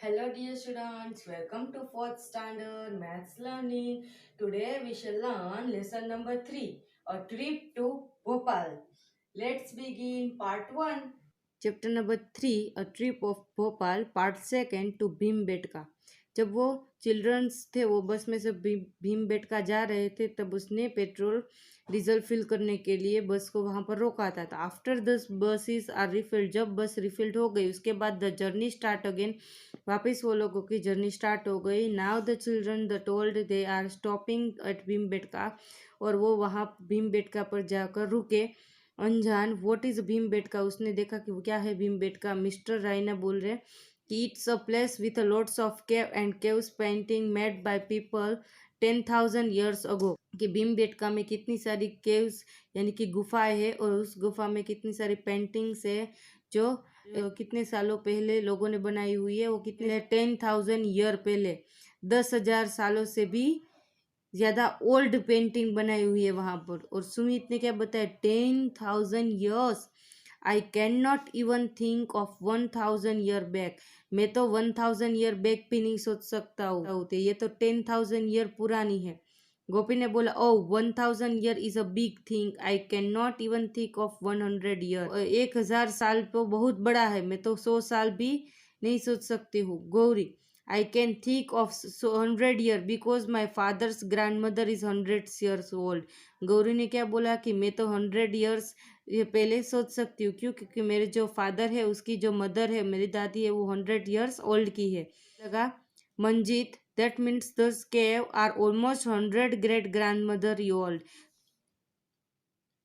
Hello dear students, welcome to 4th standard maths learning. Today we shall learn lesson number 3, a trip to Bhopal. Let's begin part 1. Chapter number 3, a trip of Bhopal, part second to Bhimbetka. जब वो children's थे, वो बस में से भीमबेटका जा रहे थे, तब उसने पेट्रोल डीजल फिल करने के लिए बस को वहाँ पर रोका था। After this buses are refilled, जब बस रिफिल्ड हो गई उसके बाद द जर्नी स्टार्ट अगेन, वापस वो लोगों की जर्नी स्टार्ट हो गई। Now the children the told they are stopping at Bhimbetka, और वो वहाँ भीमबेटका पर जाकर रुके। अनजान, व्हाट इज भीमबेटका, उसने देखा कि वो क्या है भीमबेटका। मिस्टर रायना बोल रहे कि it's a place with lots of cave and caves painting made by people 10,000 years ago, कि भीमबेटका में कितनी सारी केव्स यानी कि गुफाएं हैं, और उस गुफा में कितनी सारी पेंटिंग्स है जो कितने सालों पहले लोगों ने बनाई हुई है। वो कितने 10,000 ईयर पहले, 10,000 सालों से भी ज़्यादा ओल्ड पेंटिंग बनाई हुई है वहाँ पर। और सुमित ने क्या बताया, 10,000 years, I can not even think of 1,000 year back, मैं तो 1,000 ईयर बैक भी नहीं सोच सकता हूँ, ये तो 10,000 ईयर पुरानी है। गोपी ने बोला, ओ 1,000 year is a big thing, I can not even think of 100 year, 1,000 साल तो बहुत बड़ा है, मैं तो 100 साल भी नहीं सोच सकती हूँ। Gauri, I can think of 100 year because my father's grandmother is 100 years old. Gauri ने क्या बोला कि मैं तो 100 years ये पहले सोच सकती हूँ, क्यों? क्योंकि मेरे जो फादर है उसकी जो मदर है, मेरी दादी है, वो 100 years old की है। लगा Manjeet, that means those cave are almost 100 great grandmother old.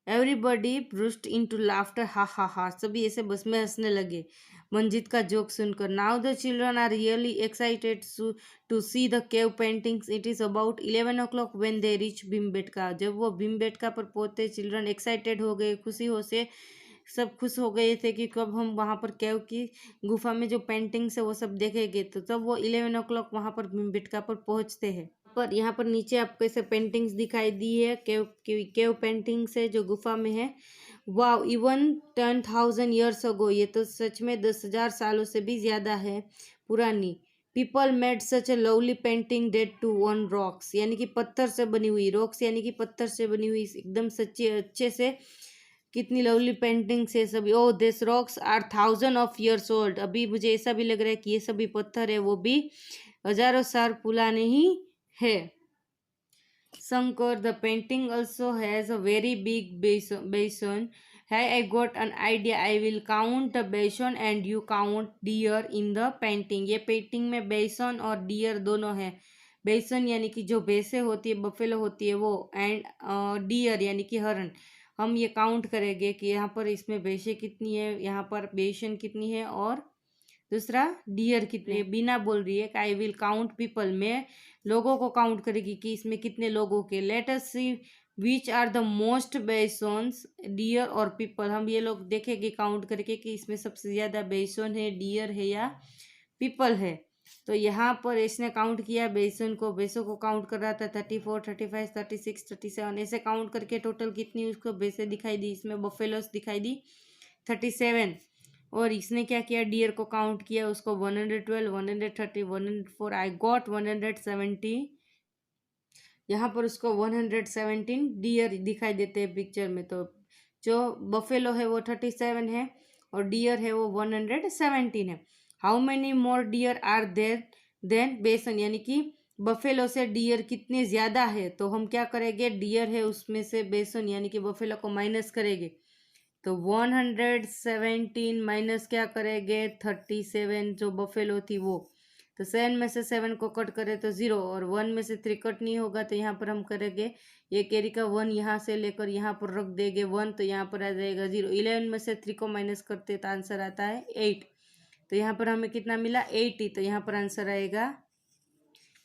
Everybody burst into laughter, ha ha हा, सभी ऐसे बस में हंसने लगे मंजीत का जोक सुनकर। Now the children are really excited to see the cave paintings. It is about 11 o'clock when they reach Bhimbetka. जब वो भीमबेटका पर पहुंचे, चिल्ड्रन एक्साइटेड हो गए, खुशी हो से सब खुश हो गए थे कि कब हम वहाँ पर केव की गुफा में जो पेंटिंग्स है वो सब देखेंगे। तो तब वो 11 o'clock वहाँ पर भीमबेटका पर पहुँचते हैं। पर यहाँ पर नीचे आपको ऐसे पेंटिंग्स दिखाई दी है, केव पेंटिंग्स है जो गुफा में है। वाव, इवन 10,000 ईयर्स अगो, ये तो सच में 10,000 सालों से भी ज्यादा है पुरानी। People made such a lovely painting dead to one rocks, यानी कि पत्थर से बनी हुई, रॉक्स यानी कि पत्थर से बनी हुई, एकदम सच्चे अच्छे से कितनी लवली पेंटिंग्स है सभी। ओ दिस रॉक्स आर 1,000 ओल्ड, अभी मुझे ऐसा भी लग रहा है कि ये सभी पत्थर है वो भी हजारों साल पुराने ही है। Shankar, the painting also has a very big basin. Hey, I got an idea. I will count the basin and you count deer in the painting. ये पेंटिंग में बेसन और डियर दोनों है। बेसन यानी कि जो भैंसे होती है, बफेलो होती है वो, एंड डियर यानी कि हरण। हम ये काउंट करेंगे कि यहाँ पर इसमें भैंसे कितनी है, यहाँ पर बेसन कितनी है, और दूसरा डियर कितने। बिना बोल रही है कि आई विल काउंट पीपल, में लोगों को काउंट करेगी कि इसमें कितने लोगों के। Let us see which are the most bisons, deer और पीपल। हम ये लोग देखेंगे काउंट करके कि इसमें सबसे ज़्यादा बेसन है, डियर है या पीपल है। तो यहाँ पर इसने काउंट किया बेसन को, भैंसों को काउंट कर रहा था 34, 35, 36, 37, ऐसे काउंट करके टोटल कितनी उसको भैंसें दिखाई दी, इसमें बफेलोस दिखाई दी 37। और इसने क्या किया, डियर को काउंट किया, उसको 112, 130, 104, आई गॉट 170। यहाँ पर उसको 117 डियर दिखाई देते हैं पिक्चर में। तो जो बफेलो है वो 37 है और डियर है वो 117 है। How many more deer are there than bison, यानी कि बफेलो से डियर कितने ज़्यादा है। तो हम क्या करेंगे, डियर है उसमें से बेसन यानी कि बफेलो को माइनस करेंगे। तो 117 माइनस क्या करेंगे, 37 जो बफेलो थी वो। तो 7 में से 7 को कट करें तो 0, और 1 में से 3 कट नहीं होगा, तो यहाँ पर हम करेंगे ये कैरी का 1 यहाँ से लेकर यहाँ पर रख देंगे 1, तो यहाँ पर आ जाएगा 0। 11 में से 3 को माइनस करते तो आंसर आता है 8। तो यहाँ पर हमें कितना मिला, 80। तो यहाँ पर आंसर आएगा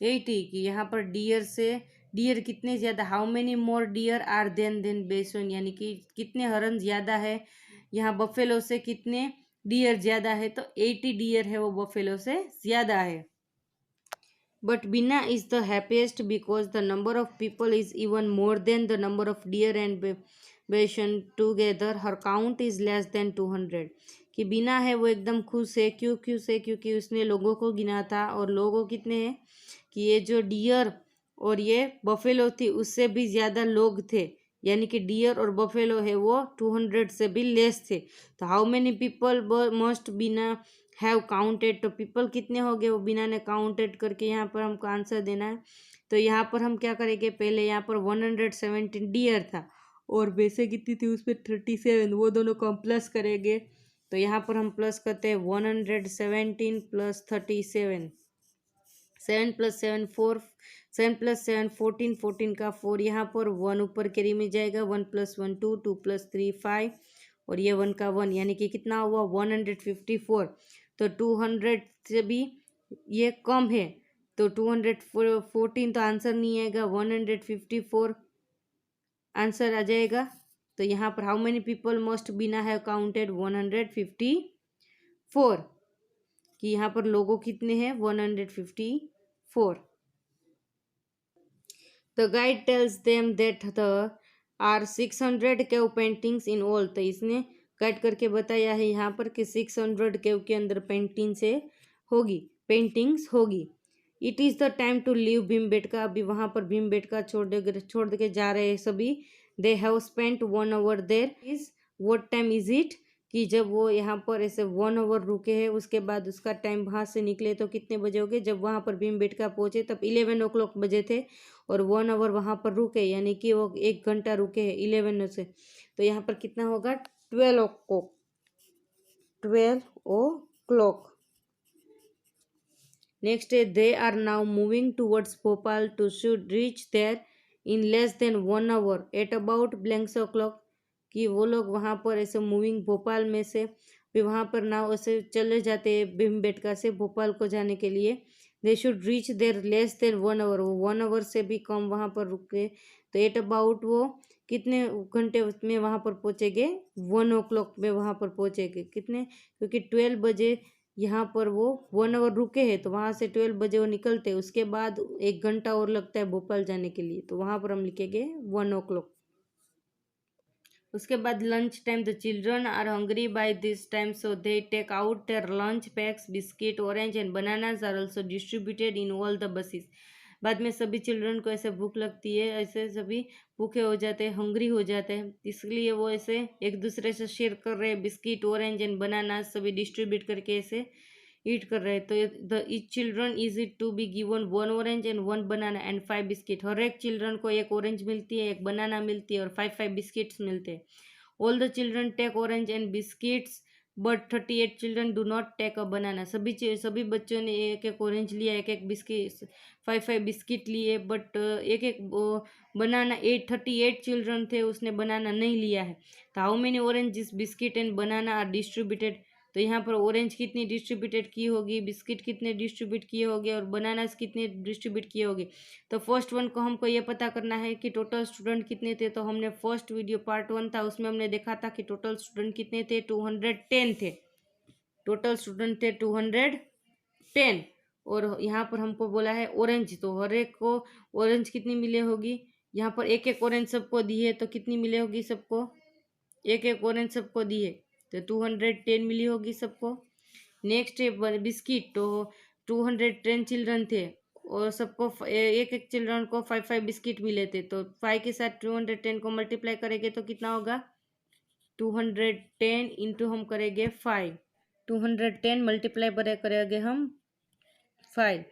80 कि यहाँ पर डियर से डियर कितने ज़्यादा, how many more deer are than bison, यानी कि कितने हरण ज़्यादा है यहाँ बफेलो से, कितने डियर ज़्यादा है। तो 80 डियर है वो बफेलो से ज़्यादा है। But Beena is the happiest because the number of people is even more than the number of deer and bison together, her count is less than 200। कि बीना है वो एकदम खुश है। क्यों खुश है? क्योंकि उसने लोगों को गिना था, और लोगों कितने हैं कि ये जो डियर और ये बफेलो थी उससे भी ज़्यादा लोग थे, यानी कि डियर और बफेलो है वो 200 से भी लेस थे। तो how many people must been have counted, तो पीपल कितने हो गए वो बीना ने काउंटेड करके यहाँ पर हमको आंसर देना है। तो यहाँ पर हम क्या करेंगे, पहले यहाँ पर 117 डियर था और वैसे कितनी थी उसमें 37, वो दोनों को हम प्लस करेंगे। तो यहाँ पर हम प्लस करते हैं 117 प्लस 37, 7 प्लस 7 4, 7 प्लस 7 14, 14 का 4, यहाँ पर 1 ऊपर कैरी में जाएगा, 1 प्लस 1 2, 2 प्लस 3 5, और ये 1 का 1, यानी कि कितना हुआ 154। तो 200 से भी ये कम है, तो 214 तो आंसर नहीं आएगा, 154 आंसर आ जाएगा। तो यहाँ पर how many people must been have counted 154, कि यहाँ पर लोगों कितने हैं 154। The guide tells them that the are 600 cave paintings in all, तो इसने गाइड करके बताया है यहाँ पर कि 600 केव के अंदर पेंटिंग्स होगी। It is the time to leave Bhimbetka, अभी वहाँ पर भीमबेटका छोड़ के जा रहे हैं सभी। They have spent 1 hour there, is what time is it, कि जब वो यहाँ पर ऐसे 1 आवर रुके हैं उसके बाद उसका टाइम वहाँ से निकले तो कितने बजे हो गए, जब वहाँ पर भीमबेटका पहुँचे तब 11 o'clock बजे थे, और 1 आवर वहाँ पर रुके यानी कि वो 1 घंटा रुके हैं 11 से, तो यहाँ पर कितना होगा 12 o'clock। नेक्स्ट है they are now moving towards Bhopal to should reach there in less than 1 hour at about blanks o'clock, कि वो लोग वहाँ पर ऐसे मूविंग भोपाल में से फिर वहाँ पर नाव ऐसे चले जाते हैं भीमबेटका से भोपाल को जाने के लिए। They should reach there less than 1 hour, वो 1 आवर से भी कम वहाँ पर रुके, तो एट अबाउट वो कितने घंटे में वहाँ पर पहुँचेंगे 1 o'clock में वहाँ पर पहुँचेंगे, कितने, क्योंकि 12 बजे यहाँ पर वो 1 आवर रुके हैं तो वहाँ से 12 बजे वो निकलते हैं, उसके बाद 1 घंटा और लगता है भोपाल जाने के लिए, तो वहाँ पर हम लिखेंगे 1 o'clock। उसके बाद lunch time, the children are hungry by this time so they take out their lunch packs, biscuit orange and bananas are also distributed in all the buses. बाद में सभी चिल्ड्रन को ऐसे भूख लगती है, ऐसे सभी भूखे हो जाते हैं, हंग्री हो जाते हैं, इसलिए वो ऐसे एक दूसरे से शेयर कर रहे हैं, बिस्किट ऑरेंज एंड बनाना सभी डिस्ट्रीब्यूट करके ऐसे ईट कर रहे हैं। तो the each children is it to be given 1 orange and 1 banana and 5 biscuit, हर एक चिल्ड्रन को 1 ऑरेंज मिलती है, 1 बनाना मिलती है और 5 बिस्किट्स मिलते हैं। All the children take orange and biscuits but 38 children do not take a banana, सभी बच्चों ने 1 ऑरेंज लिया, 1 बिस्किट 5 बिस्किट लिए, बट 1 बनाना 38 चिल्ड्रन थे उसने बनाना नहीं लिया है। तो how many orange biscuit and banana are distributed, तो यहाँ पर ऑरेंज कितनी डिस्ट्रीब्यूटेड की होगी, बिस्किट कितने डिस्ट्रीब्यूट किए होंगे और बनानास कितने डिस्ट्रीब्यूट किए होंगे। तो फर्स्ट वन को हमको ये पता करना है कि टोटल स्टूडेंट कितने थे, तो हमने फर्स्ट वीडियो पार्ट 1 था उसमें हमने देखा था कि टोटल स्टूडेंट कितने थे 210 थे, टोटल स्टूडेंट थे 210। और यहाँ पर हमको बोला है ऑरेंज, तो हर एक को ऑरेंज कितनी मिले होगी, यहाँ पर 1 ऑरेंज सबको दी है तो कितनी मिले होगी सबको, 1 ऑरेंज सबको दी है तो 210 मिली होगी सबको। नेक्स्ट है बिस्किट, तो 210 चिल्ड्रन थे और सबको 1 चिल्ड्रन को 5 बिस्किट मिले थे, तो 5 के साथ 210 को मल्टीप्लाई करेंगे तो कितना होगा 210 इंटू हम करेंगे 5, 210 मल्टीप्लाई करेंगे हम 5,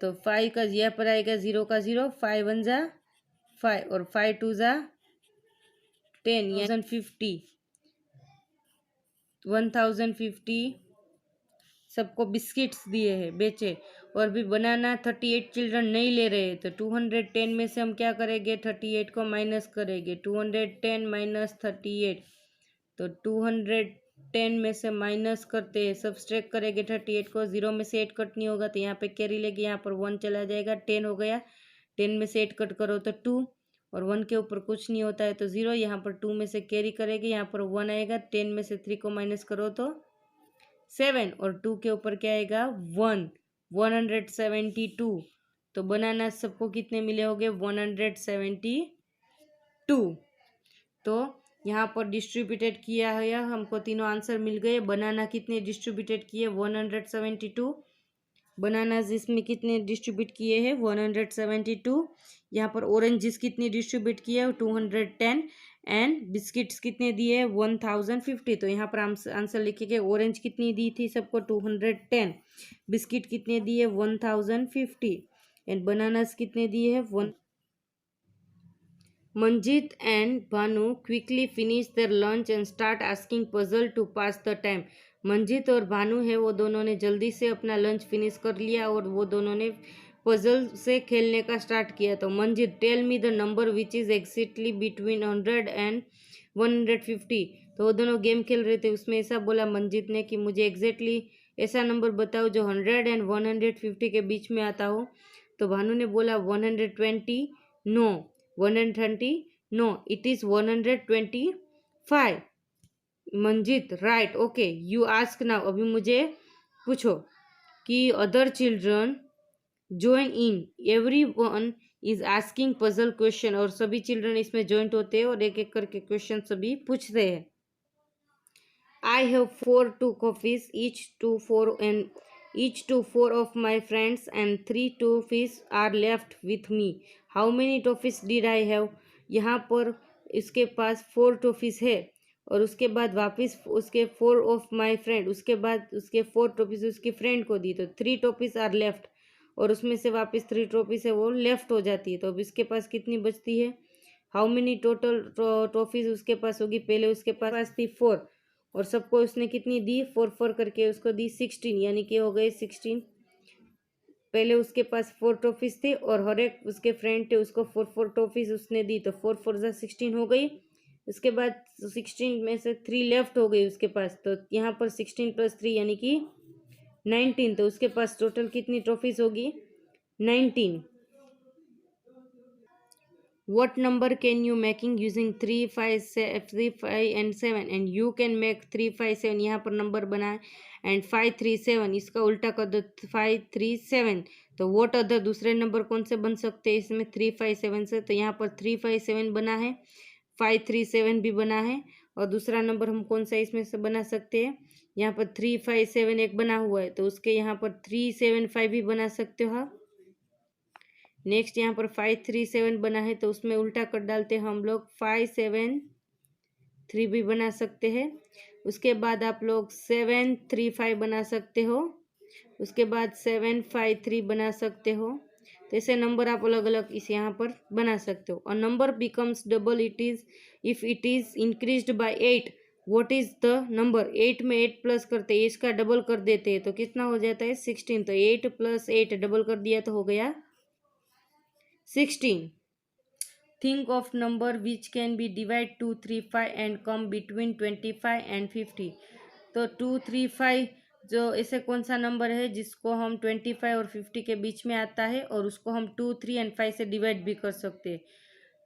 तो 5 का यहाँ पर आएगा 0 का 0, 5 1 जा 5 और 5 2 जा 10, 1050 सबको बिस्किट्स दिए हैं बेचे, और भी बनाना 38 चिल्ड्रन नहीं ले रहे हैं, तो 210 में से हम क्या करेंगे 38 को माइनस करेंगे, 210 माइनस 38, तो 210 में से माइनस करते हैं, सब्सट्रैक्ट करेंगे 38 को, 0 में से 8 कट नहीं होगा तो यहाँ पे कैरी लेके यहाँ पर 1 चला जाएगा, 10 हो गया, 10 में से 8 कट करो तो 2, और 1 के ऊपर कुछ नहीं होता है तो 0, यहाँ पर 2 में से कैरी करेंगे, यहाँ पर 1 आएगा, 10 में से 3 को माइनस करो तो 7, और 2 के ऊपर क्या आएगा 1, 172, तो बनाना सबको कितने मिले होंगे 172। तो यहाँ पर डिस्ट्रीब्यूटेड किया है, हमको तीनों आंसर मिल गए। बनाना कितने डिस्ट्रीब्यूटेड किए, 172। बनानाज इसमें कितने डिस्ट्रीब्यूट किए हैं, 172। यहाँ पर ऑरेंजेस कितनी डिस्ट्रीब्यूट किए हैं, 210। एंड बिस्किट्स कितने दिए, 1050। तो यहाँ पर आंसर लिखेंगे ऑरेंज कितनी दी थी सबको, 210। बिस्किट कितने दिए, 1050। एंड बनानास कितने दिए हैं, 1। Manjit and Bhanu quickly finish their lunch and start asking puzzle to pass the time. Manjit और भानु है वो दोनों ने जल्दी से अपना लंच फिनिश कर लिया और वो दोनों ने पजल से खेलने का स्टार्ट किया। तो Manjit, tell me the number which is exactly between 100 and 150। तो वो दोनों गेम खेल रहे थे, उसमें ऐसा बोला मंजित ने कि मुझे एग्जैक्टली ऐसा नंबर बताओ जो 100 एंड 150 के बीच में आता हो। तो भानु ने बोला 120। No 120, no it is 125। Manjit, right, okay, you ask now, अभी मुझे पूछो कि other children join in, everyone is asking puzzle question, और सभी चिल्ड्रन इसमें ज्वाइंट होते हैं और एक एक करके क्वेश्चन सभी पूछते हैं। I have 4 coffees, each to 4 of my friends, and 3 toffees are left with me. How many toffees did I have? यहाँ पर इसके पास 4 टॉफीज है और उसके बाद वापस उसके 4 ऑफ माई फ्रेंड, उसके बाद उसके 4 टॉफीज उसकी फ्रेंड को दी, तो 3 टॉफीज आर लेफ्ट, और उसमें से वापस 3 टॉफीज है वो लेफ्ट हो जाती है। तो अब इसके पास कितनी बचती है, हाउ मेनी टोटल टॉफीज उसके पास होगी, पहले उसके पास थी 4 और सबको उसने कितनी दी, 4 करके उसको दी 16, यानी कि हो गए 16। पहले उसके पास 4 टॉफीज थे और हर एक उसके फ्रेंड थे उसको 4 टॉफीज उसने दी, तो 4 4 16 हो गई। उसके बाद 16 में से 3 लेफ्ट हो गई उसके पास, तो यहाँ पर 16 + 3 यानी कि 19। तो उसके पास टोटल कितनी ट्रॉफीज होगी, 19। What number can you making using 3, 5, 3, 5 and 7? And you can make 3, 5, 7, यहाँ पर नंबर बनाए, एंड 5, 3, 7 इसका उल्टा कर दो, 5, 3, 7। तो वोट अदर दूसरे नंबर कौन से बन सकते हैं इसमें 3, 5, 7 से, तो यहाँ पर 3, 5, 7 बना है, 5, 3, 7 भी बना है, और दूसरा नंबर हम कौन सा इसमें से बना सकते हैं, यहाँ पर 3, 5, 7 एक बना हुआ है, तो उसके यहाँ पर 3, 7, 5 भी बना सकते हो आप। नेक्स्ट यहाँ पर 5, 3, 7 बना है, तो उसमें उल्टा कर डालते हैं हम लोग, 5, 7, 3 भी बना सकते हैं। उसके बाद आप लोग 7, 3, 5 बना सकते हो, उसके बाद 7, 5, 3 बना सकते हो। तो ऐसे नंबर आप अलग अलग इस यहाँ पर बना सकते हो। और number becomes double if it is increased by 8। What is the number, 8 में 8 प्लस करते हैं, इसका डबल कर देते हैं, तो कितना हो जाता है, 16। तो 8 + 8 डबल कर दिया तो हो गया 16. Think of number which can be divided 2, 3, 5 and come between 25 and 50. तो 2, 3, 5 जो ऐसे कौन सा नंबर है जिसको हम 25 और 50 के बीच में आता है, और उसको हम 2, 3 and 5 से डिवाइड भी कर सकते हैं।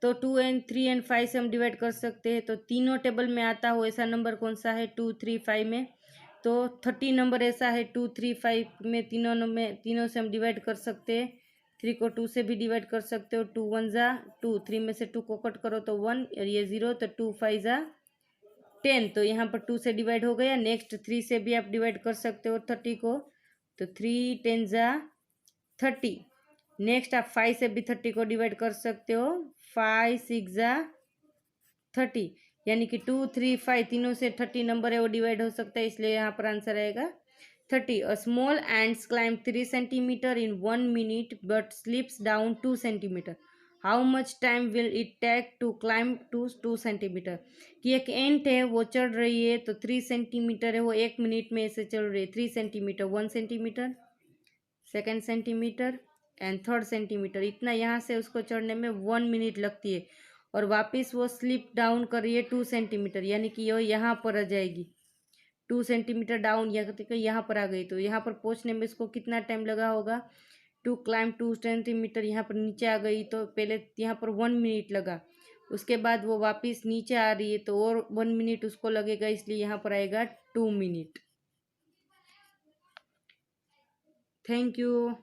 तो 2 and 3 and 5 से हम डिवाइड कर सकते हैं। तो तीनों टेबल में आता हो ऐसा नंबर कौन सा है, 2, 3, 5 में। तो 30 नंबर ऐसा है 2, 3, 5 में, तीनों से हम डिवाइड कर सकते हैं। 3 को 2 से भी डिवाइड कर सकते हो, 2 1 ज़ा 2, 3 में से 2 को कट करो तो 1 और ये 0, तो 2 5 ज़ा 10। तो यहाँ पर 2 से डिवाइड हो गया। नेक्स्ट 3 से भी आप डिवाइड कर सकते हो 30 को, तो 3 10 ज़ा 30। नेक्स्ट आप 5 से भी 30 को डिवाइड कर सकते हो, 5 6 ज़ा 30, यानी कि 2 3 5 तीनों से 30 नंबर है वो डिवाइड हो सकता है, इसलिए यहाँ पर आंसर आएगा 30. A small ants climb 3 centimeter in 1 minute but slips down 2 centimeter. How much time will it take to climb to 2 centimeter? कि एक एंट है वो चढ़ रही है, तो 3 सेंटीमीटर है वो 1 मिनट में ऐसे चढ़ रही है। 3 centimetre, 1 centimetre, 2 centimetre and 3 centimetre, इतना यहाँ से उसको चढ़ने में 1 मिनट लगती है। और वापस वो स्लिप डाउन कर रही है 2 सेंटीमीटर, यानी कि वो यहाँ पर आ जाएगी 2 सेंटीमीटर डाउन, या यहाँ पर आ गई। तो यहाँ पर पहुँचने में इसको कितना टाइम लगा होगा, टू क्लाइम 2 सेंटीमीटर, यहाँ पर नीचे आ गई तो पहले यहाँ पर 1 मिनट लगा। उसके बाद वो वापस नीचे आ रही है तो और 1 मिनट उसको लगेगा, इसलिए यहाँ पर आएगा 2 मिनट। Thank you.